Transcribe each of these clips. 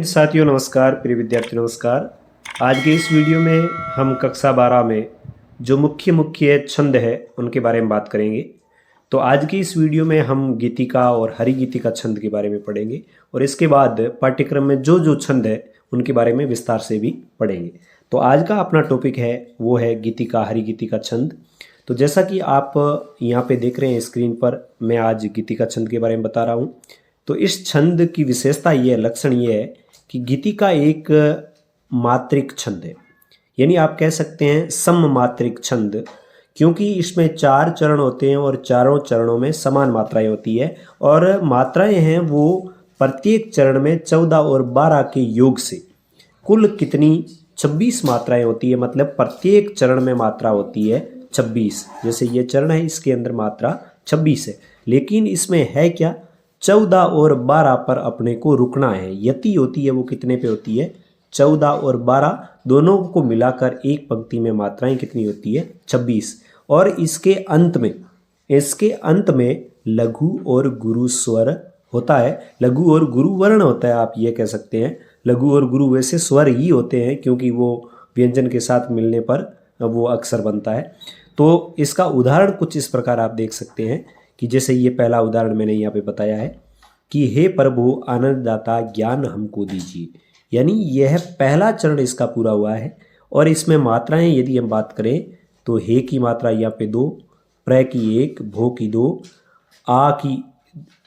साथियों नमस्कार, प्रिय विद्यार्थी नमस्कार। आज के इस वीडियो में हम कक्षा 12 में जो मुख्य मुख्य छंद है उनके बारे में बात करेंगे। तो आज की इस वीडियो में हम गीतिका और हरि गीतिका छंद के बारे में पढ़ेंगे और इसके बाद पाठ्यक्रम में जो जो छंद है उनके बारे में विस्तार से भी पढ़ेंगे। तो आज का अपना टॉपिक है वो है गीतिका हरि गीतिका छंद। तो जैसा कि आप यहाँ पे देख रहे हैं स्क्रीन पर, मैं आज गीतिका छंद के बारे में बता रहा हूँ। तो इस छंद की विशेषता ये है, लक्षण ये है कि गीतिका एक मात्रिक छंद है, यानी आप कह सकते हैं सममात्रिक छंद, क्योंकि इसमें 4 चरण होते हैं और चारों चरणों में समान मात्राएं होती है और मात्राएं हैं वो प्रत्येक चरण में 14 और 12 के योग से कुल कितनी 26 मात्राएं होती है। मतलब प्रत्येक चरण में मात्रा होती है 26। जैसे ये चरण है, इसके अंदर मात्रा 26 है, लेकिन इसमें है क्या 14 और 12 पर अपने को रुकना है। यति होती है वो कितने पे होती है 14 और 12 दोनों को मिलाकर एक पंक्ति में मात्राएं कितनी होती है 26। और इसके अंत में लघु और गुरु स्वर होता है, लघु और गुरु वर्ण होता है। आप ये कह सकते हैं लघु और गुरु वैसे स्वर ही होते हैं, क्योंकि वो व्यंजन के साथ मिलने पर वो अक्षर बनता है। तो इसका उदाहरण कुछ इस प्रकार आप देख सकते हैं कि जैसे ये पहला उदाहरण मैंने यहाँ पे बताया है कि हे प्रभु आनंददाता ज्ञान हमको दीजिए, यानी यह पहला चरण इसका पूरा हुआ है। और इसमें मात्राएं यदि हम बात करें तो हे की मात्रा यहाँ पे 2, प्र की 1, भो की 2, आ की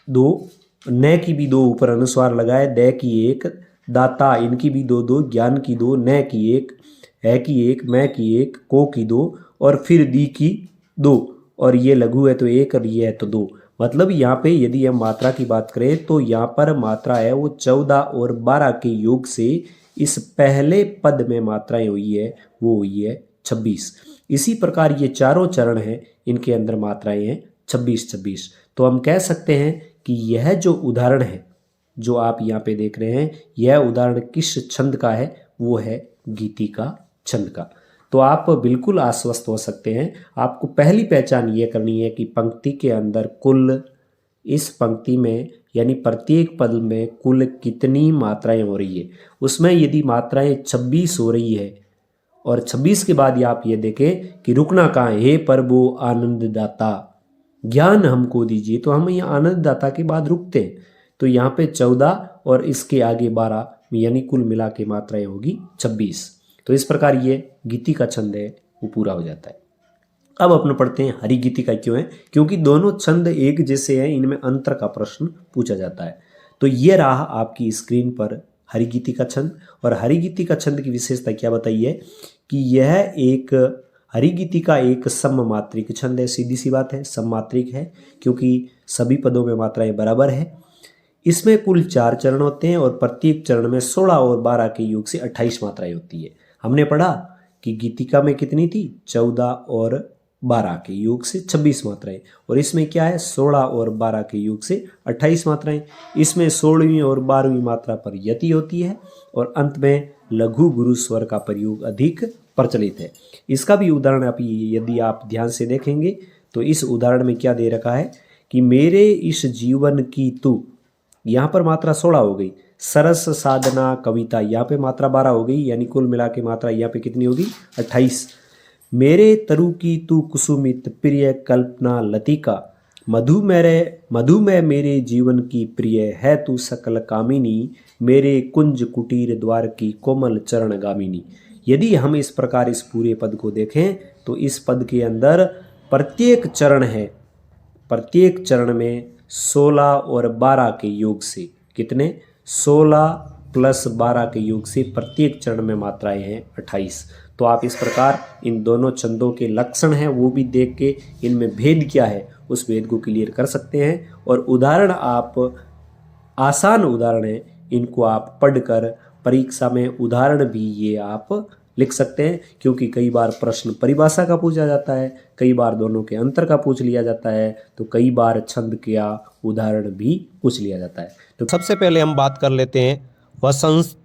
2, न की भी 2 ऊपर अनुस्वार लगाए, द की 1, दाता इनकी भी 2, ज्ञान की 2, न की 1, है की 1, मैं की 1, को की 2 और फिर दी की 2। और ये लघु है तो 1 और ये है तो 2। मतलब यहाँ पे यदि हम मात्रा की बात करें तो यहाँ पर मात्रा है वो 14 और 12 के योग से इस पहले पद में मात्राएं हुई है वो हुई है 26। इसी प्रकार ये चारों चरण हैं, इनके अंदर मात्राएं हैं 26। तो हम कह सकते हैं कि यह जो उदाहरण है जो आप यहाँ पे देख रहे हैं, यह उदाहरण किस छंद का है, वो है गीतिका छंद का। तो आप बिल्कुल आश्वस्त हो सकते हैं। आपको पहली पहचान ये करनी है कि पंक्ति के अंदर कुल इस पंक्ति में यानी प्रत्येक पद में कुल कितनी मात्राएं हो रही है। उसमें यदि मात्राएं 26 हो रही है और 26 के बाद आप ये देखें कि रुकना कहाँ है, हे प्रभु आनंददाता ज्ञान हमको दीजिए, तो हम यहाँ आनंददाता के बाद रुकते हैं। तो यहाँ पे 14 और इसके आगे 12 यानी कुल मिला के मात्राएं होगी 26। तो इस प्रकार ये गीतिका छंद है वो पूरा हो जाता है। अब अपन पढ़ते हैं हरि गीतिका क्यों है, क्योंकि दोनों छंद एक जैसे हैं, इनमें अंतर का प्रश्न पूछा जाता है। तो ये रहा आपकी स्क्रीन पर हरि गीतिका छंद। और हरि गीतिका छंद की विशेषता क्या बताइए कि यह एक हरि गीतिका एक सममात्रिक छंद है। सीधी सी बात है, सममात्रिक है क्योंकि सभी पदों में मात्राएं बराबर है। इसमें कुल 4 चरण होते हैं और प्रत्येक चरण में 16 और 12 के योग से 28 मात्राएं होती है। हमने पढ़ा कि गीतिका में कितनी थी 14 और 12 के योग से 26 मात्राएं, और इसमें क्या है 16 और 12 के योग से 28 मात्राएं। इसमें 16वीं और 12वीं मात्रा पर यति होती है और अंत में लघु गुरु स्वर का प्रयोग अधिक प्रचलित है। इसका भी उदाहरण यदि आप ध्यान से देखेंगे तो इस उदाहरण में क्या दे रखा है कि मेरे इस जीवन की तू, यहाँ पर मात्रा 16 हो गई, सरस साधना कविता यहाँ पे मात्रा 12 हो गई, यानी कुल मिला के मात्रा यहाँ पे कितनी होगी 28। मेरे तरु की तू कुसुमित प्रिय कल्पना लतिका, मधुमेह मेरे जीवन की प्रिय है तू सकल कामिनी, मेरे कुंज कुटीर द्वार की कोमल चरण गामिनी। यदि हम इस प्रकार इस पूरे पद को देखें तो इस पद के अंदर प्रत्येक चरण है, प्रत्येक चरण में 16 और 12 के योग से कितने 16 प्लस 12 के योग से प्रत्येक चरण में मात्राएं हैं 28। तो आप इस प्रकार इन दोनों छंदों के लक्षण हैं वो भी देख के इनमें भेद क्या है उस भेद को क्लियर कर सकते हैं। और उदाहरण आप आसान उदाहरण हैं, इनको आप पढ़कर परीक्षा में उदाहरण भी ये आप लिख सकते हैं, क्योंकि कई बार प्रश्न परिभाषा का पूछा जाता है, कई बार दोनों के अंतर का पूछ लिया जाता है, तो कई बार छंद का उदाहरण भी पूछ लिया जाता है। तो सबसे पहले हम बात कर लेते हैं वसंत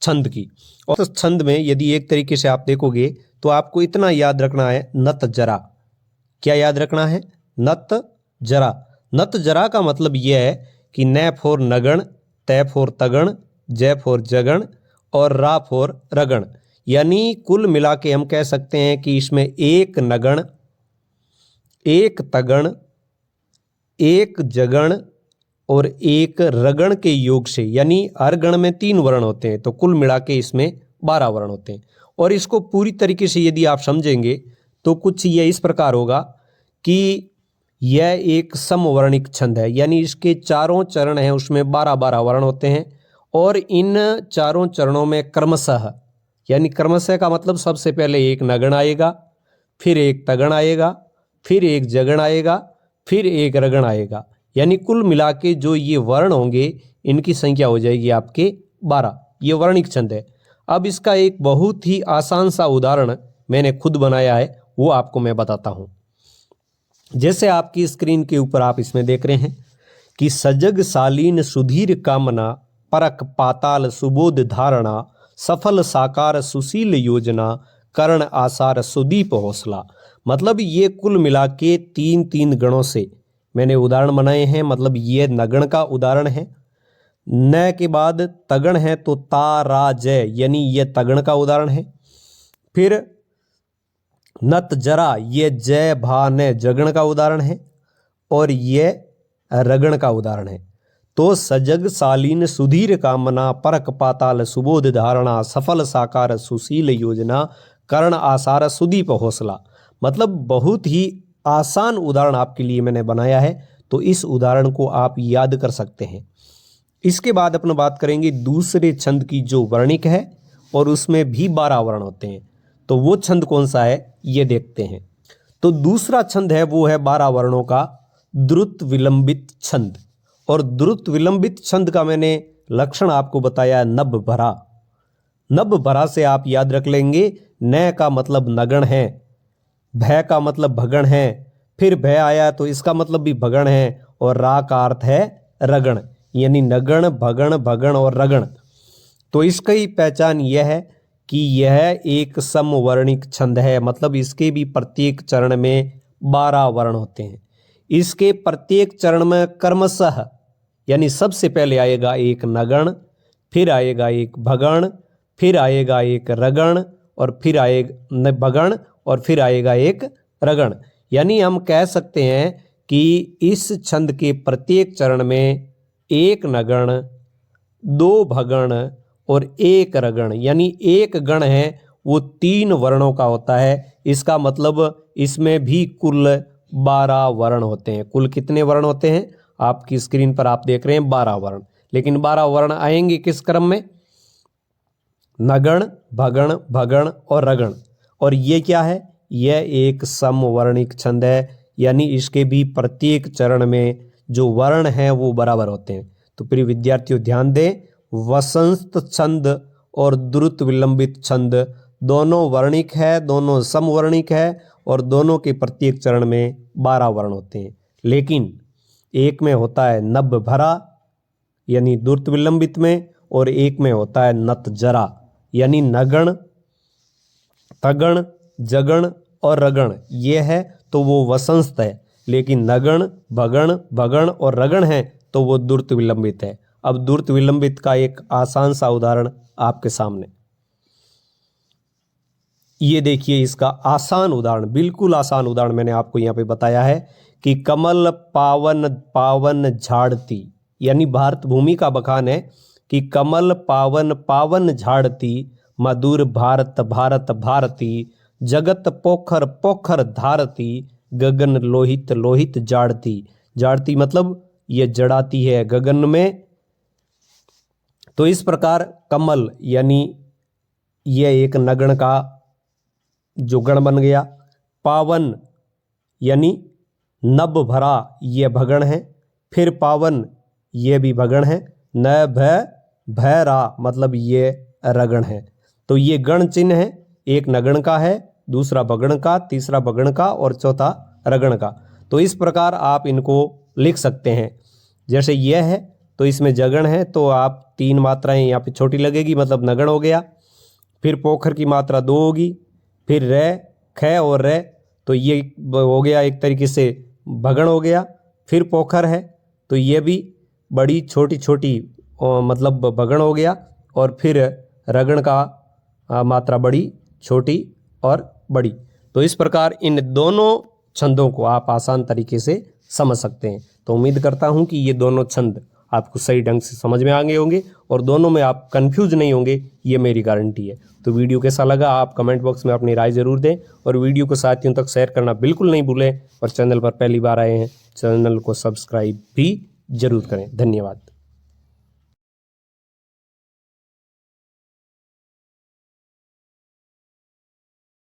छंद की। और उस छंद में यदि एक तरीके से आप देखोगे तो आपको इतना याद रखना है नत जरा। क्या याद रखना है नत जरा। नत जरा का मतलब यह है कि न फोर नगण, तय फोर तगण, जय फॉर जगण और रा फॉर रगण। यानी कुल मिला के हम कह सकते हैं कि इसमें एक नगण, एक तगण, एक जगण और एक रगण के योग से, यानी हर गण में 3 वर्ण होते हैं, तो कुल मिला के इसमें 12 वर्ण होते हैं। और इसको पूरी तरीके से यदि आप समझेंगे तो कुछ ये इस प्रकार होगा कि यह एक समवर्णिक छंद है, यानी इसके चारों चरण हैं उसमें 12-12 वर्ण होते हैं। और इन चारों चरणों में क्रमशः, यानी क्रमशः का मतलब सबसे पहले एक नगण आएगा, फिर एक तगण आएगा, फिर एक जगण आएगा, फिर एक रगण आएगा। यानी कुल मिला के जो ये वर्ण होंगे इनकी संख्या हो जाएगी आपके 12। ये वर्णिक छंद है। अब इसका एक बहुत ही आसान सा उदाहरण मैंने खुद बनाया है, वो आपको मैं बताता हूँ। जैसे आपकी स्क्रीन के ऊपर आप इसमें देख रहे हैं कि सजग शालीन सुधीर कामना, परक पाताल सुबोध धारणा, सफल साकार सुशील योजना, कर्ण आसार सुदीप हौसला। मतलब ये कुल मिला के 3-3 गणों से मैंने उदाहरण बनाए हैं। मतलब ये नगण का उदाहरण है, न के बाद तगण है तो ता रा जय, यानी ये तगण का उदाहरण है। फिर नत जरा, ये जय भा न जगण का उदाहरण है। और ये रगण का उदाहरण है। तो सजग शालीन सुधीर कामना, परक पाताल सुबोध धारणा, सफल साकार सुशील योजना, कर्ण आसार सुदीप हौसला। मतलब बहुत ही आसान उदाहरण आपके लिए मैंने बनाया है, तो इस उदाहरण को आप याद कर सकते हैं। इसके बाद अपन बात करेंगे दूसरे छंद की जो वर्णिक है और उसमें भी 12 वर्ण होते हैं। तो वो छंद कौन सा है ये देखते हैं। तो दूसरा छंद है वो है 12 वर्णों का द्रुत विलंबित छंद। और द्रुत विलंबित छंद का मैंने लक्षण आपको बताया नभ भरा। नभ भरा से आप याद रख लेंगे, न का मतलब नगण है, भय का मतलब भगण है, फिर भय आया तो इसका मतलब भी भगण है, और रा का अर्थ है रगण, यानी नगण भगण भगण और रगण। तो इसकी पहचान यह है कि यह एक समवर्णिक छंद है। मतलब इसके भी प्रत्येक चरण में 12 वर्ण होते हैं। इसके प्रत्येक चरण में क्रमशः, यानी सबसे पहले आएगा एक नगण, फिर आएगा एक भगण, फिर आएगा एक रगण, और फिर आएगा भगण, और फिर आएगा एक रगण। यानी हम कह सकते हैं कि इस छंद के प्रत्येक चरण में एक नगण, 2 भगण और एक रगण, यानी एक गण है वो 3 वर्णों का होता है। इसका मतलब इसमें भी कुल 12 वर्ण होते हैं। कुल कितने वर्ण होते हैं आपकी स्क्रीन पर आप देख रहे हैं 12 वर्ण। लेकिन 12 वर्ण आएंगे किस क्रम में? नगण, भगण, भगण और रगण। और ये क्या है? यह एक समवर्णिक छंद है, यानी इसके भी प्रत्येक चरण में जो वर्ण हैं वो बराबर होते हैं। तो प्रिय विद्यार्थियों ध्यान दें, वसंत छंद और द्रुत विलंबित छंद दोनों वर्णिक है, दोनों समवर्णिक है, और दोनों के प्रत्येक चरण में 12 वर्ण होते हैं। लेकिन एक में होता है नभ भरा यानी द्रुत विलंबित में, और एक में होता है नत जरा यानी नगण, तगण, जगण और रगण। ये है तो वो वसंत है, लेकिन नगण, भगण, भगण और रगण है तो वो द्रुत विलंबित है। अब द्रुत विलंबित का एक आसान सा उदाहरण आपके सामने, ये देखिए इसका आसान उदाहरण, बिल्कुल आसान उदाहरण मैंने आपको यहाँ पे बताया है कि कमल पावन पावन झाड़ती, यानी भारत भूमि का बखान है कि कमल पावन पावन झाड़ती, मधुर भारत भारत भारती, जगत पोखर पोखर धारती, गगन लोहित लोहित जाड़ती। जाड़ती मतलब ये जड़ाती है गगन में। तो इस प्रकार कमल यानी यह एक नगण का जो गण बन गया। पावन यानी नभ भरा ये भगण है, फिर पावन ये भी भगण है, न भय भैरा मतलब ये रगण है। तो ये गण चिन्ह है, एक नगण का है, दूसरा भगण का, तीसरा भगण का और चौथा रगण का। तो इस प्रकार आप इनको लिख सकते हैं। जैसे यह है तो इसमें जगण है तो आप 3 मात्राएं यहाँ पे छोटी लगेगी मतलब नगण हो गया। फिर पोखर की मात्रा 2 होगी, फिर रे ख और रे तो ये हो गया एक तरीके से भगण हो गया। फिर पोखर है तो ये भी बड़ी छोटी छोटी मतलब बगण हो गया, और फिर रगण का मात्रा बड़ी, छोटी और बड़ी। तो इस प्रकार इन दोनों छंदों को आप आसान तरीके से समझ सकते हैं। तो उम्मीद करता हूं कि ये दोनों छंद आपको सही ढंग से समझ में आ गए होंगे और दोनों में आप कंफ्यूज नहीं होंगे, ये मेरी गारंटी है। तो वीडियो कैसा लगा आप कमेंट बॉक्स में अपनी राय जरूर दें, और वीडियो को साथियों तक शेयर करना बिल्कुल नहीं भूलें, और चैनल पर पहली बार आए हैं चैनल को सब्सक्राइब भी जरूर करें। धन्यवाद।